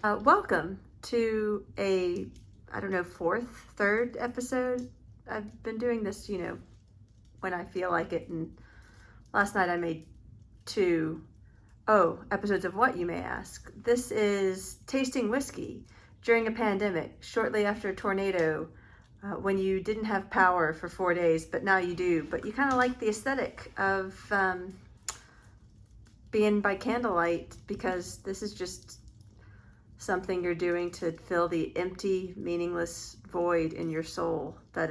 Welcome to a, I don't know, third episode. I've been doing this, when I feel like it. And last night I made 2 episodes of what, you may ask. This is tasting whiskey during a pandemic, shortly after a tornado, when you didn't have power for 4 days, but now you do. But you kind of like the aesthetic of being by candlelight, because this is just something you're doing to fill the empty, meaningless void in your soul that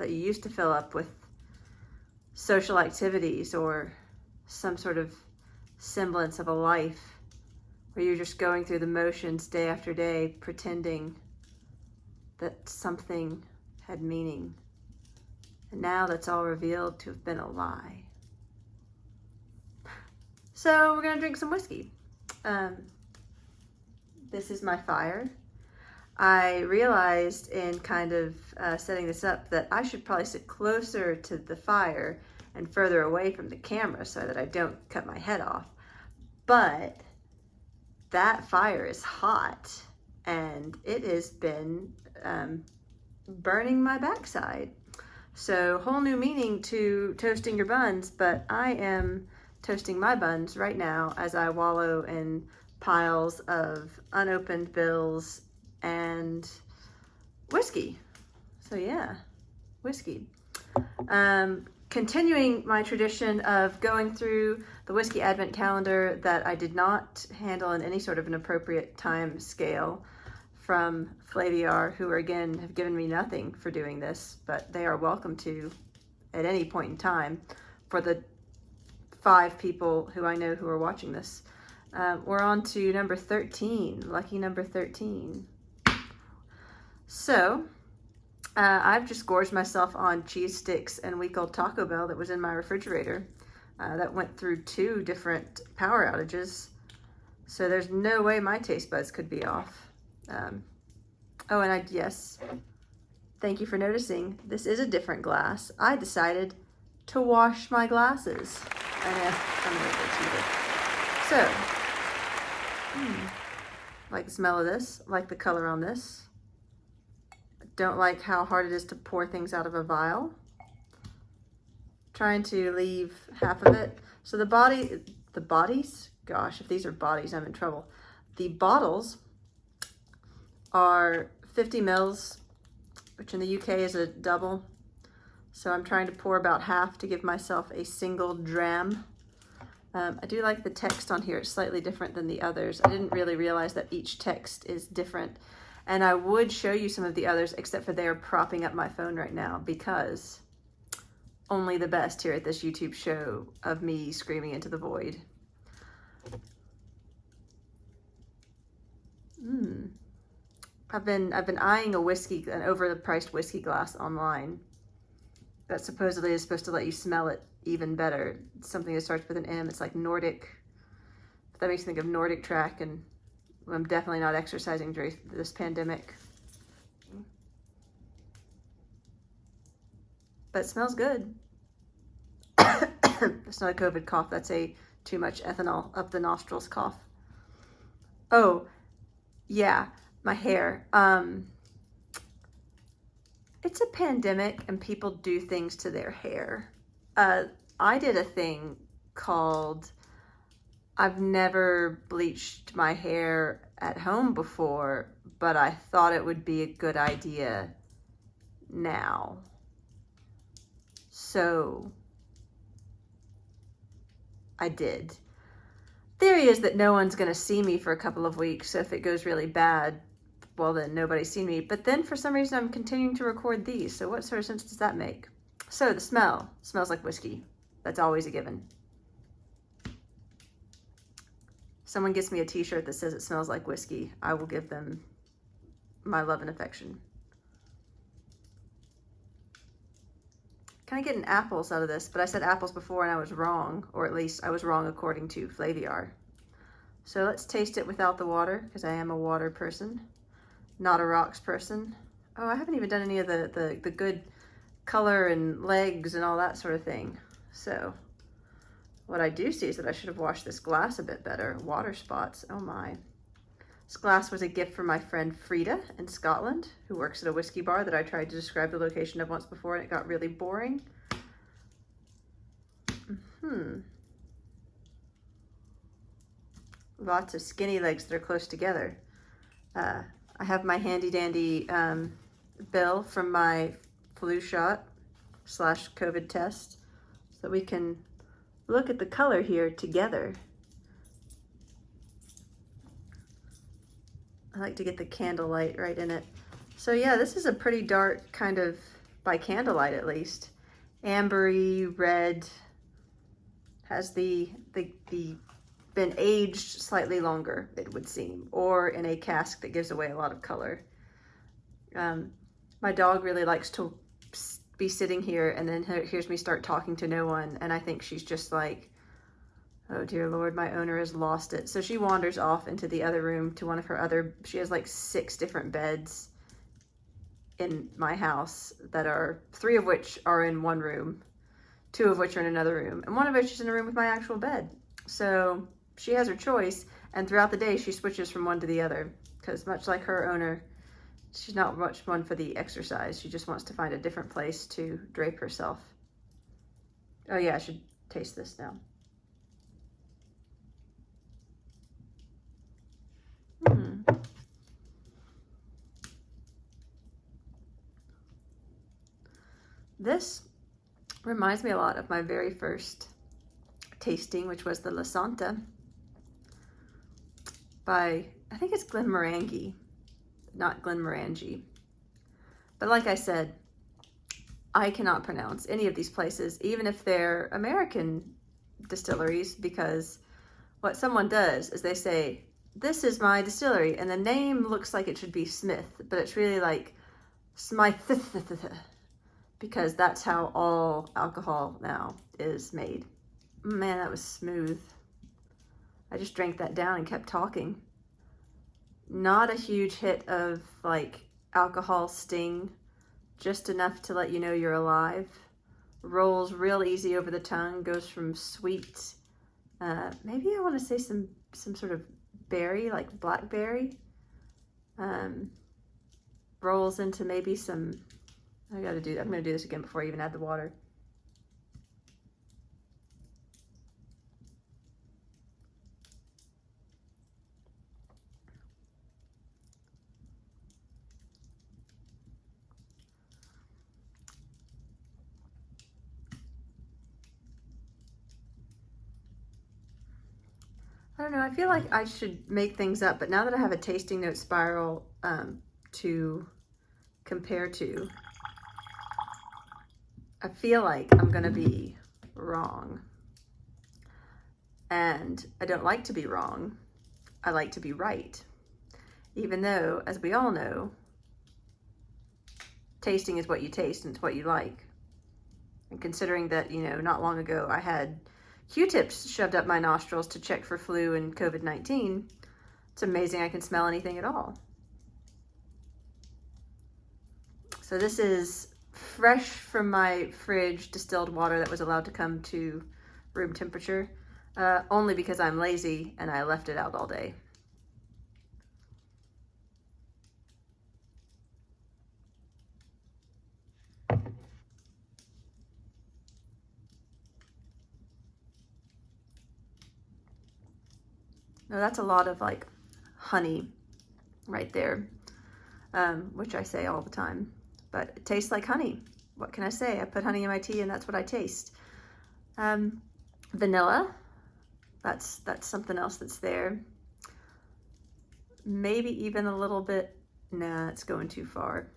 you used to fill up with social activities or some sort of semblance of a life where you're just going through the motions day after day, pretending that something had meaning. And now that's all revealed to have been a lie. So we're gonna drink some whiskey. This is my fire. I realized in kind of setting this up that I should probably sit closer to the fire and further away from the camera so that I don't cut my head off. But that fire is hot and it has been burning my backside. So whole new meaning to toasting your buns, but I am toasting my buns right now as I wallow in piles of unopened bills and whiskey. So yeah, whiskey. Continuing my tradition of going through the whiskey advent calendar that I did not handle in any sort of an appropriate time scale, from Flaviar, who again have given me nothing for doing this, but they are welcome to at any point in time for the 5 people who I know who are watching this. We're on to number 13, lucky number 13. So, I've just gorged myself on cheese sticks and week-old Taco Bell that was in my refrigerator. That went through 2 different power outages. So there's no way my taste buds could be off. Yes, thank you for noticing. This is a different glass. I decided to wash my glasses. I'm a little bit cheated. So, like the smell of this, like the color on this. Don't like how hard it is to pour things out of a vial. Trying to leave half of it. So the bodies, gosh, if these are bodies, I'm in trouble. The bottles are 50 mils, which in the UK is a double. So I'm trying to pour about half to give myself a single dram. I do like the text on here. It's slightly different than the others. I didn't really realize that each text is different. And I would show you some of the others, except for they are propping up my phone right now because only the best here at this YouTube show of me screaming into the void. I've been eyeing an overpriced whiskey glass online that supposedly is supposed to let you smell it even better. It's something that starts with an M. It's like Nordic. That makes me think of Nordic Track, and I'm definitely not exercising during this pandemic. But it smells good. It's not a COVID cough. That's a too much ethanol up the nostrils cough. Oh, yeah, my hair. It's a pandemic and people do things to their hair. I did a thing called, I've never bleached my hair at home before, but I thought it would be a good idea now. So I did. Theory is that no one's going to see me for a couple of weeks, so if it goes really bad, well then nobody's seen me. But then for some reason I'm continuing to record these, so what sort of sense does that make? So the smell smells like whiskey. That's always a given. Someone gets me a t-shirt that says it smells like whiskey, I will give them my love and affection. Kind of getting apples out of this, but I said apples before and I was wrong, or at least I was wrong according to Flaviar. So let's taste it without the water, because I am a water person, not a rocks person. Oh, I haven't even done any of the good color and legs and all that sort of thing. So what I do see is that I should have washed this glass a bit better. Water spots, oh my. This glass was a gift from my friend Frida in Scotland, who works at a whiskey bar that I tried to describe the location of once before, and it got really boring. Lots of skinny legs that are close together. I have my handy dandy bill from my flu shot / COVID test, so we can look at the color here together. I like to get the candlelight right in it. So yeah, this is a pretty dark kind of, by candlelight at least, ambery red. Has the been aged slightly longer, it would seem, or in a cask that gives away a lot of color. My dog really likes to be sitting here and then hears me start talking to no one, and I think she's just like, oh dear Lord, my owner has lost it. So she wanders off into the other room to one of her other, she has like 6 different beds in my house that are, 3 of which are in one room, 2 of which are in another room, and 1 of which is in a room with my actual bed. So she has her choice, and throughout the day she switches from one to the other, because much like her owner, she's not much one for the exercise. She just wants to find a different place to drape herself. Oh yeah, I should taste this now. This reminds me a lot of my very first tasting, which was the La Santa by, I think it's Glenmorangie, not Glenmorangie. But like I said, I cannot pronounce any of these places, even if they're American distilleries, because what someone does is they say, this is my distillery, and the name looks like it should be Smith, but it's really like Smyth, because that's how all alcohol now is made. Man, that was smooth. I just drank that down and kept talking. Not a huge hit of like alcohol sting, just enough to let you know you're alive. Rolls real easy over the tongue, goes from sweet, maybe I want to say some sort of berry, like blackberry, rolls into maybe some, I'm gonna do this again before I even add the water. I don't know, I feel like I should make things up, but now that I have a tasting note spiral to compare to, I feel like I'm gonna be wrong. And I don't like to be wrong. I like to be right. Even though, as we all know, tasting is what you taste and it's what you like. And considering that, you know, not long ago I had Q-tips shoved up my nostrils to check for flu and COVID-19, it's amazing I can smell anything at all. So this is fresh from my fridge distilled water that was allowed to come to room temperature, only because I'm lazy and I left it out all day. Now that's a lot of like honey right there, which I say all the time, but it tastes like honey. What can I say? I put honey in my tea and that's what I taste. Vanilla, that's something else that's there. Maybe even a little bit, nah, it's going too far.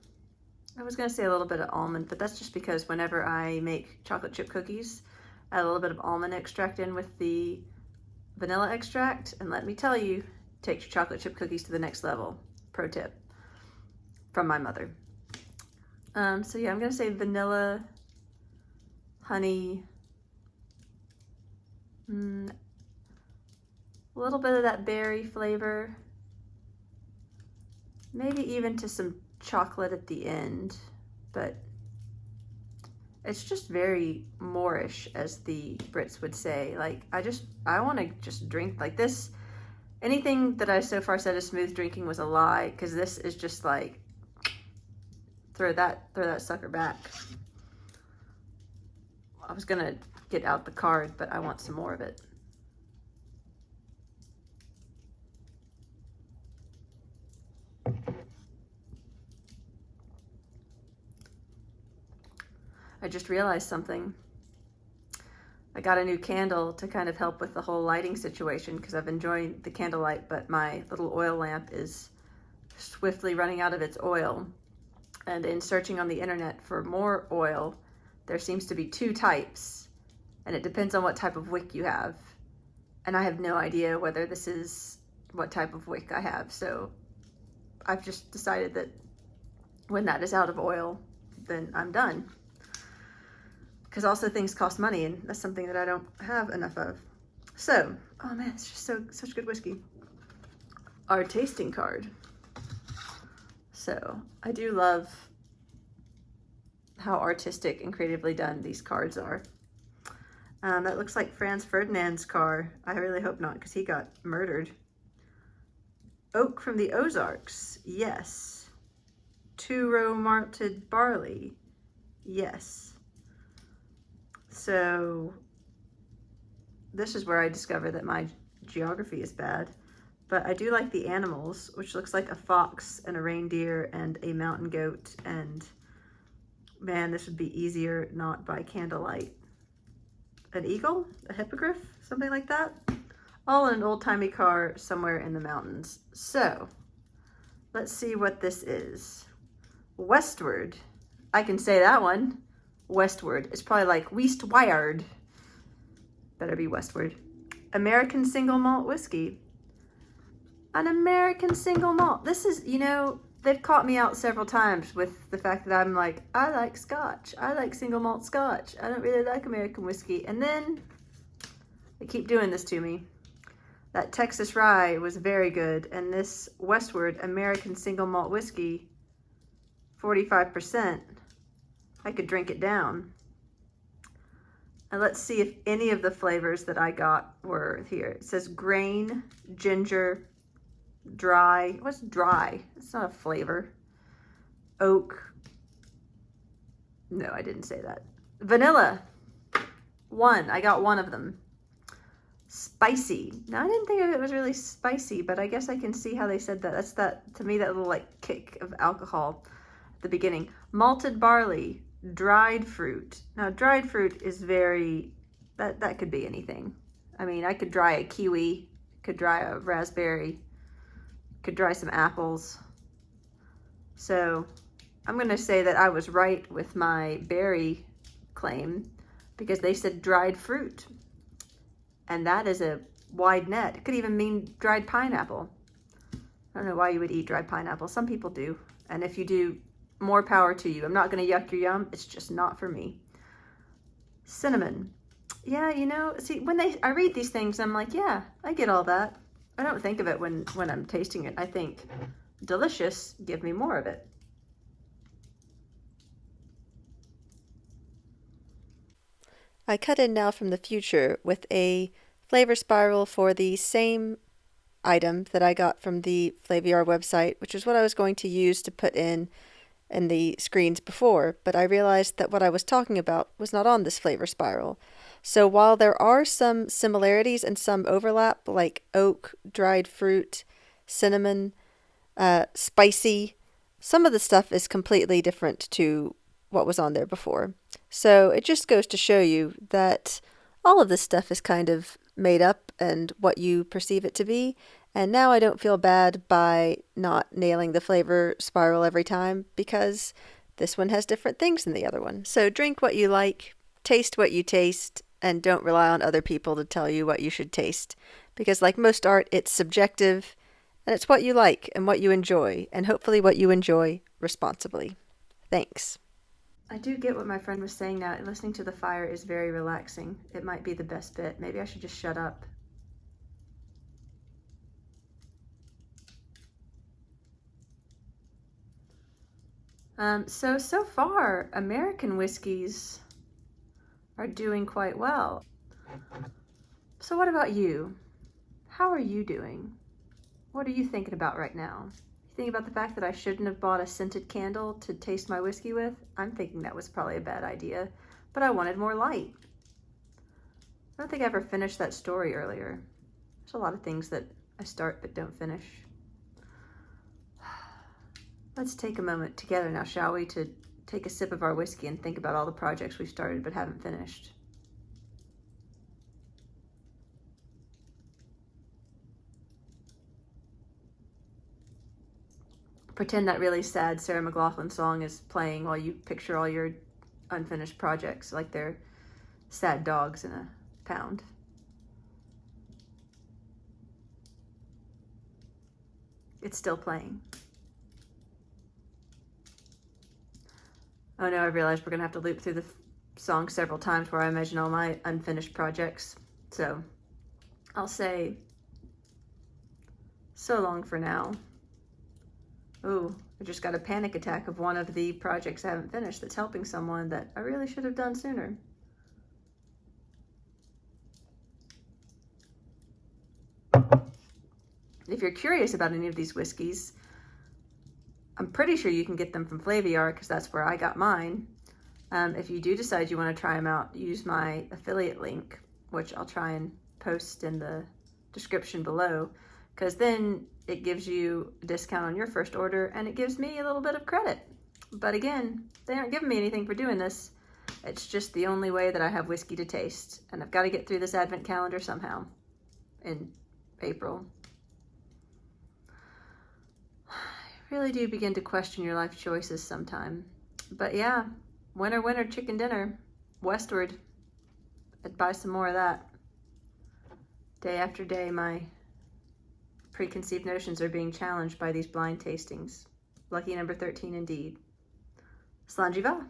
I was gonna say a little bit of almond, but that's just because whenever I make chocolate chip cookies, I add a little bit of almond extract in with the vanilla extract, and let me tell you, takes your chocolate chip cookies to the next level. Pro tip from my mother. So yeah, I'm gonna say vanilla, honey, a little bit of that berry flavor, maybe even to some chocolate at the end, but it's just very Moorish, as the Brits would say. Like, I want to just drink like this. Anything that I so far said is smooth drinking was a lie, because this is just like, throw that sucker back. I was gonna get out the card, but I want some more of it. I just realized something. I got a new candle to kind of help with the whole lighting situation, because I've enjoyed the candlelight, but my little oil lamp is swiftly running out of its oil. And in searching on the internet for more oil, there seems to be 2 types, and it depends on what type of wick you have. And I have no idea whether this is what type of wick I have, so I've just decided that when that is out of oil, then I'm done. Because also things cost money, and that's something that I don't have enough of. So, oh man, it's just such good whiskey. Our tasting card. So, I do love how artistic and creatively done these cards are. That looks like Franz Ferdinand's car. I really hope not, because he got murdered. Oak from the Ozarks, yes. 2-row malted barley, yes. So this is where I discovered that my geography is bad. But I do like the animals, which looks like a fox and a reindeer and a mountain goat. And man, this would be easier not by candlelight. An eagle, a hippogriff, something like that. All in an old-timey car somewhere in the mountains. So let's see what this is. WestWARD. I can say that one. WestWARD. It's probably like WestWARD. Better be WestWARD. American single malt whiskey. An American single malt. This is, you know, they've caught me out several times with the fact that I'm like, I like scotch. I like single malt scotch. I don't really like American whiskey. And then they keep doing this to me. That Texas rye was very good. And this WestWARD American single malt whiskey, 45%. I could drink it down. And let's see if any of the flavors that I got were here. It says grain, ginger, dry. What's dry? It's not a flavor. Oak. No, I didn't say that. Vanilla. 1. I got 1 of them. Spicy. Now, I didn't think of it was really spicy, but I guess I can see how they said that. That's that, to me, that little like kick of alcohol at the beginning. Malted barley. Dried fruit. Now, dried fruit is very, that could be anything. I mean, I could dry a kiwi, could dry a raspberry, could dry some apples. So I'm going to say that I was right with my berry claim, because they said dried fruit. And that is a wide net. It could even mean dried pineapple. I don't know why you would eat dried pineapple. Some people do. And if you do, more power to you. I'm not going to yuck your yum. It's just not for me. Cinnamon. Yeah, you know, see, when I read these things, I'm like, yeah, I get all that. I don't think of it when I'm tasting it. I think, delicious, give me more of it. I cut in now from the future with a flavor spiral for the same item that I got from the Flaviar website, which is what I was going to use to put in the screens before, but I realized that what I was talking about was not on this flavor spiral. So while there are some similarities and some overlap, like oak, dried fruit, cinnamon, spicy, some of the stuff is completely different to what was on there before. So it just goes to show you that all of this stuff is kind of made up and what you perceive it to be. And now I don't feel bad by not nailing the flavor spiral every time, because this one has different things than the other one. So drink what you like, taste what you taste, and don't rely on other people to tell you what you should taste. Because like most art, it's subjective, and it's what you like and what you enjoy, and hopefully what you enjoy responsibly. Thanks. I do get what my friend was saying now. Listening to the fire is very relaxing. It might be the best bit. Maybe I should just shut up. So far, American whiskeys are doing quite well. So what about you? How are you doing? What are you thinking about right now? You think about the fact that I shouldn't have bought a scented candle to taste my whiskey with? I'm thinking that was probably a bad idea, but I wanted more light. I don't think I ever finished that story earlier. There's a lot of things that I start but don't finish. Let's take a moment together now, shall we, to take a sip of our whiskey and think about all the projects we've started but haven't finished. Pretend that really sad Sarah McLachlan song is playing while you picture all your unfinished projects like they're sad dogs in a pound. It's still playing. Oh no, I realized we're gonna have to loop through the song several times where I imagine all my unfinished projects. So I'll say so long for now. Ooh, I just got a panic attack of one of the projects I haven't finished that's helping someone that I really should have done sooner. If you're curious about any of these whiskeys, I'm pretty sure you can get them from Flaviar because that's where I got mine. If you do decide you want to try them out, use my affiliate link, which I'll try and post in the description below, because then it gives you a discount on your first order and it gives me a little bit of credit. But again, they aren't giving me anything for doing this. It's just the only way that I have whiskey to taste, and I've got to get through this advent calendar somehow in April. I really do begin to question your life choices sometime. But yeah, winner, winner, chicken dinner, Westward. I'd buy some more of that. Day after day, my preconceived notions are being challenged by these blind tastings. Lucky number 13 indeed. Slàinte mhath.